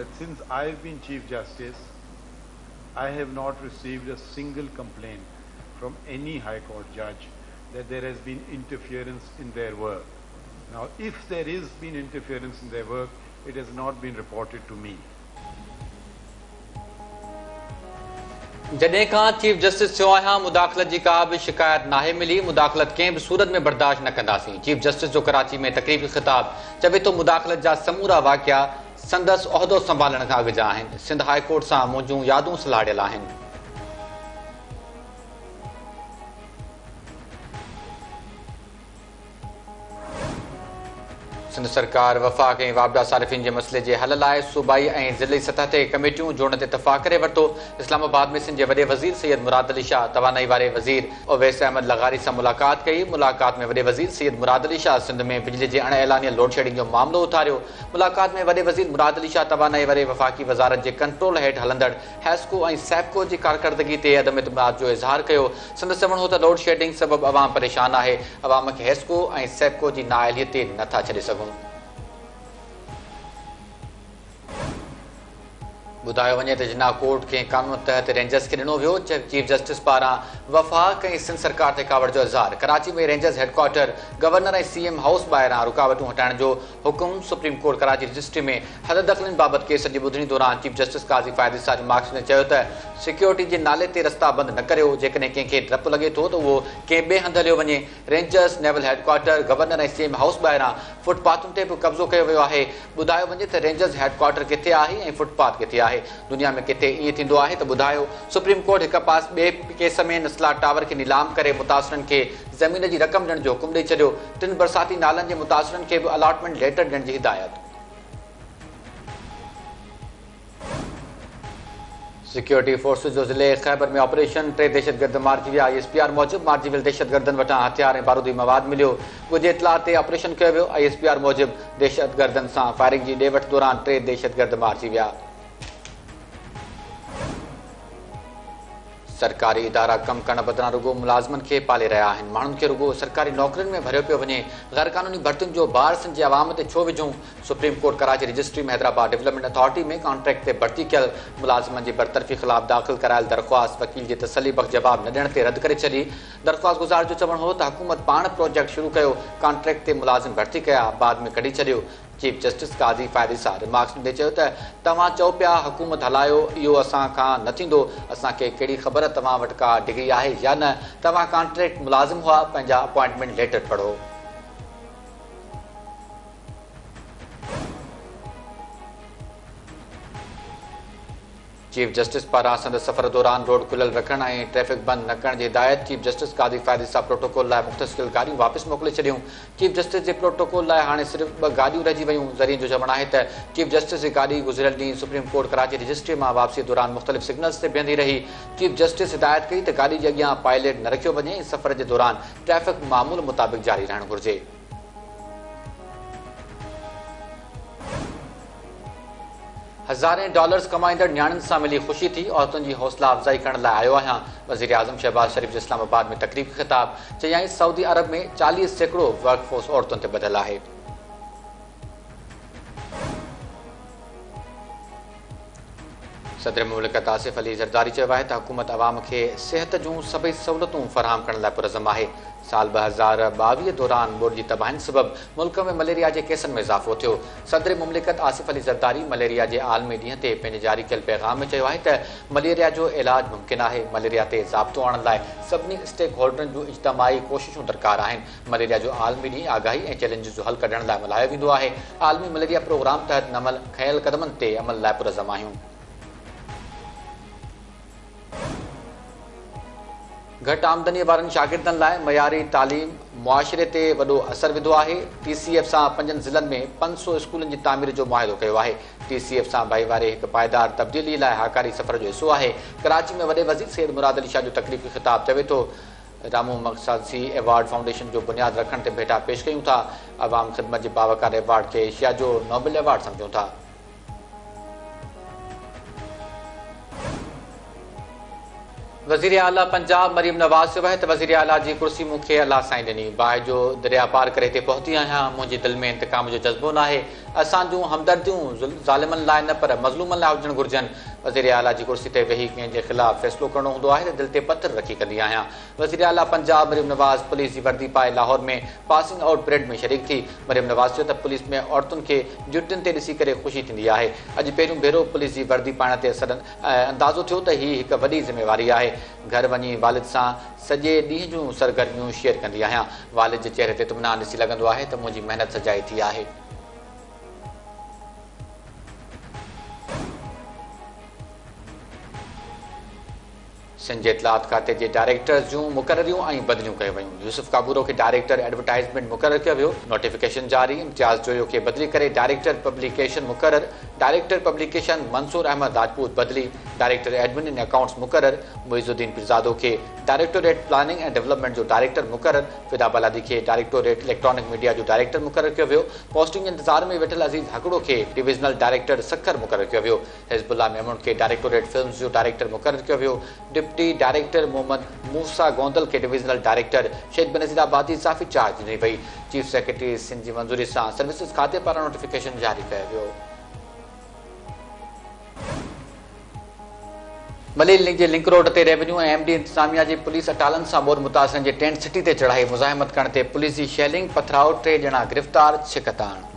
that since I've been Chief Justice, I have not received a single complaint from any High Court judge that there has been interference in their work. Now, if there is been interference in their work, it has not been reported to me. जॾहिं खां chief justice थियो आहियां मुदाख़लत जी का बि शिकायत नाहे मिली। मुदाख़लत कंहिं बि सूरत में बर्दाश्त न कंदासीं। चीफ जस्टिस जो कराची में तकरीबी ख़िताब चवे थो मुदाख़लत जा समूरा वाक़िया संदसि उहिदो संभालण खां अॻु जा आहिनि। सिंध हाई कोर्ट सां मुंहिंजूं यादूं सलाड़ियल आहिनि। सिंध सरकार वफ़ाक़ ऐं वापडा सारिफ़िन जे मसइले जे हल लाइ सूबाई ऐं ज़िली सतह ते कमेटियूं जोड़ण ते इतफ़ाक़ करे वरितो। इस्लामाबाद में सिंध जे वॾे वज़ीर सैयद मुराद अली शाह तवानाई वारे वज़ीर ओवैस अहमद लगारी सां मुलाक़ात कई। मुलाक़ात में वॾे वज़ीर सैयद मुराद अली शाह सिंध में बिजली जे अण ऐलानियल लोड शेडिंग जो मामलो उथारियो। मुलाक़ात में वॾे वज़ीर मुराद अली शाह तवानाई वारे वफ़ाक़ी वज़ारत जे कंट्रोल हेठि हलंदड़ हैस्को ऐं सैप्को जी कारकर्दगी ते अदम इतमाद जो इज़हार कयो। संदसि चवणो त लोड शेडिंग सबबि अवाम परेशान आहे। अवाम खे हैस्को ऐं सैप्को जी नाअहलियत ते नथा छॾे सघूं। ॿुधायो वञे त जिना कोर्ट कंहिं कानून तहत रेंजर्स खे ॾिनो वियो। चीफ जस्टिस पारां वफ़ाक़ ऐं सिंध सरकार ते कावड़ जो इज़हार। कराची में रेंजर्स हेडक्वार्टर गवर्नर ऐं सीएम हाउस ॿाहिरां रुकावटूं हटाइण जो हुकुम। सुप्रीम कोर्ट कराची रजिस्ट्री में हद दख़लनि बाबति केस जी ॿुधणी दौरान चीफ जस्टिस काज़ी फ़ाइद साज मार्क्स ने चयो त सिक्योरिटी जे नाले ते रस्ता बंदि न करियो। जेकॾहिं कंहिंखे डपु लॻे थो त उहो कंहिं ॿिए हंधि हलियो वञे। रेंजर्स नेवल हेडक्वार्टर गवर्नर ऐं सीएम हाउस ॿाहिरां फुटपाथुनि ते बि कब्ज़ो कयो वियो आहे। ॿुधायो वञे त रेंजर्स हेडक्वार्टर किथे आहे ऐं फुटपाथ किथे आहे। दुनिया में किथे ईअं थींदो आहे त ॿुधायो। सुप्रीम कोर्ट हिक पास ॿिए केस में नस्ला टावर खे नीलाम करे मुतासिरनि खे ज़मीन जी रक़म ॾियण जो हुकुम ॾेई छॾियो। 3 बरसाती नालनि जे मुतासिरनि खे बि अलॉटमेंट लेटर ॾियण जी हिदायत। सिक्योरिटी फोर्सिस जो ज़िले ख़ैबर में ऑपरेशन। 3 दहशतगर्द मारिजी विया। ISPR मूजिबि मारिजी वियल दहशतगर्दनि वटां हथियार ऐं बारूदी मवाद मिलियो। ॻुझे इतलाह ते ऑपरेशन कयो वियो। ISPR मूजिबि दहशतगर्दनि सां फायरिंग जी ॾे वठि दौरान 3 दहशतगर्द मारिजी विया। सरकारी इदारा कम करण बदिरां रुगो मुलाज़िमनि खे पाले रहिया आहिनि। माण्हुनि खे रुगो सरकारी नौकरियुनि में भरियो पियो वञे। गैर क़ानूनी भर्तियुनि जो भार सिंध जे अवाम ते छो विझूं। सुप्रीम कोर्ट कराची रजिस्ट्री में हैदराबाद डेवलपमेंट अथॉरिटी में कॉन्ट्रैक्ट ते भर्ती कयल मुलाज़िमनि जी बरतरफ़ी ख़िलाफ़ दाख़िल करायल दरख़्वास्त वकील जे तसली बख़्श जवाब न ॾियण ते रद्द करे छॾी। दरख़्वास्त गुज़ार जो चवणु हो त हुकूमत पाण प्रोजेक्ट शुरू कयो, कॉन्ट्रैक्ट ते मुलाज़िम भर्ती कया, बाद में कढी छॾियो। चीफ जस्टिस काज़ी फ़ाइद सां रिमार्क्स ॾींदे चयो त तव्हां चओ पिया हुकूमत हलायो, इहो असां खां न थींदो। असांखे कहिड़ी ख़बर तव्हां वटि का डिग्री आहे या न। तव्हां कॉन्ट्रैक्ट मुलाज़िम हुआ, पंहिंजा अपॉइंटमेंट लेटर पढ़ो। चीफ जस्टिस पारां संदसि सफ़र दौरान रोड खुलियल रखण ऐं ट्रैफ़िक बंदि न करण जी हिदायत। चीफ जस्टिस काज़ी फ़ाइद सां प्रोटोकॉल लाइ मुख़्तसिल गाॾियूं वापसि मोकिले छॾियूं। चीफ जस्टिस जे प्रोटोकॉल लाइ हाणे सिर्फ़ु 2 गाॾियूं रहिजी वयूं। ज़रिए जो चवणु आहे त चीफ जस्टिस जी गाॾी गुज़िरियल ॾींहुं सुप्रीम कोर्ट कराची रजिस्ट्री मां वापसी दौरान मुख़्तलिफ़ सिग्नल्स ते बीहंदी रही। चीफ जस्टिस हिदायत कई त गाॾी जे अॻियां पायलट न रखियो वञे ऐं सफ़र जे दौरान ट्रैफ़िक मामूल मुताबिक़ जारी रहणु घुरिजे। हज़ारें डॉलर्स कमाईंदड़ न्याणियुनि सां मिली ख़ुशी थी। औरतुनि जी हौसला अफ़ज़ाई करण लाइ आयो आहियां। वज़ीर आज़म शहबाज शरीफ़ जो इस्लामाबाद में तक़रीबी ख़िताब। चयाईं सऊदी अरब में 40% वर्कफोर्स औरतुनि ते ॿधलु आहे। सदर मुमलिकत आसिफ अली ज़रदारी चयो आहे त हुकूमत अवाम खे सिहत जूं सभई सहूलियतूं फ़राहम करण लाइ पुरज़म आहे। साल 2022 दौरान ॿोॾि जी तबाहियुनि सबबि मुल्क में मलेरिया जे केसनि में इज़ाफ़ो थियो। सदर मुमलिकत आसिफ अली ज़रदारी मलेरिया जे आलमी ॾींहं ते पंहिंजे जारी कयल पैगाम में चयो आहे त मलेरिया जो इलाज मुमकिन आहे। मलेरिया ते ज़ाब्तो आणण लाइ सभिनी स्टेक होल्डरनि जूं इज्तमाही कोशिशूं दरकार आहिनि। मलेरिया जो आलमी ॾींहुं आगाही ऐं चैलेंज जो हल कढण लाइ मल्हायो वेंदो आहे। आलमी मलेरिया प्रोग्राम तहत नमल खयल क़दमनि ते अमल लाइ पुरज़म आहियूं। घटि आमदनी वारनि शागिर्दनि लाइ मयारी तालीम मुआशिरे ते वॾो असरु विधो आहे। TCF सां 5 ज़िलनि में 500 स्कूलनि जी तामीर जो मुआहिदो कयो आहे। TCF सां भाईवारे हिकु पाइदार तब्दीली लाइ हाकारी सफ़र जो हिसो आहे। कराची में वॾे वज़ीर सैयद मुराद अली शाह जो तक़रीबी ख़िताब चवे थो रामू मक़सदी एवार्ड फाउंडेशन जो बुनियादु रखण ते भेटा पेश कयूं था। अवाम ख़िदमत जे बावकार एवार्ड खे एशिया जो नोबल एवार्ड सम्झूं था। वज़ीर आला पंजाब मरीम नवाज़ चयो आहे त वज़ीर आला जी कुर्सी मूंखे अलाह साईं ॾिनी, बाहि जो दरिया पार करे हिते पहुती आहियां। मुंहिंजे दिलि में इंतकाम जो जज़्बो न आहे। असां जूं हमदर्दियूं ज़ालिमनि लाइ न पर मज़लूमनि लाइ हुजणु घुरिजनि। वज़ीर आला जी कुर्सी ते वेही कंहिंजे ख़िलाफ़ फ़ैसिलो करणो हूंदो आहे त दिलि ते पथर रखी कंदी आहियां। वज़ीर आला पंजाब मरीम नवाज़ पुलिस जी वर्दी पाए लाहौर में पासिंग आउट परेड में शरीक थी। मरीम नवाज़ चयो त पुलिस में औरतुनि खे ड्यूटियुनि ते ॾिसी करे ख़ुशी थींदी आहे। अॼु पहिरियों भेरो पुलिस जी वर्दी पाइण ते अंदाज़ो थियो त हीअ हिकु वॾी ज़िम्मेवारी आहे। घर वञी वालिद सां सॼे ॾींहं जूं सरगर्मियूं शेयर कंदी आहियां। वालिद जे चेहरे ते इत्मिनान ॾिसी लॻंदो आहे त मुंहिंजी महिनत सजाई थी आहे। सिंध जे इतलात खाते जे डायरेक्टर्स जूं मुक़ररियूं ऐं बदिलियूं कयूं वयूं। यूसुफ काबूरो खे डायरेक्टर एडवर्टाइज़मेंट मुक़ररु कयो वियो। नोटिफिकेशन जारी। इम्तियाज़ जोयो खे बदिली करे डायरेक्टर पब्लिकेशन मुक़ररु। डायरेक्टर पब्लिकेशन मंसूर अहमद राजपूत बदिली। डायरेक्टर एडमिन एंड अकाउंट्स मुक़ररु। मुइज़ुद्दीन पीरज़ादो खे डायरेक्टोरेट प्लानिंग एंड डेवलपमेंट जो डायरेक्टर मुक़ररु। फिदा बलादी खे डायरेक्टोरेट इलेक्ट्रॉनिक मीडिया जो डायरेक्टर मुक़ररु कयो वियो। पोस्टिंग इंतज़ार में वेठल अज़ीज़ हकड़ो खे डिविज़नल डायरेक्टर सखर मुक़ररु कयो वियो। हिज़बुल्लाह मेमून खे डायरेक्टोरेट फिल्म्स जो डायरेक्टर मुक़ररु कयो वियो। डिप्टी डायरेक्टर मोहम्मद मूसा गोंदल के डिविजनल डायरेक्टर शेख बेनज़ीर आबादी इज़ाफ़ी चार्ज ॾिनी वई। चीफ सेक्रेटरी सिंध जी मंज़ूरी सां सर्विसिस खाते पारां नोटिफिकेशन जारी कयो वियो। मलील लिंक जे लिंक रोड ते रेवेन्यू ऐं MD इंतज़ामिया जी पुलिस अटालन सां बोर मुतासिरनि जे टेंट सिटी ते चढ़ाई मुज़ाहिमत करण ते पुलिस जी शेलिंग पथराउ 3 ॼणा गिरफ़्तार छिकताण।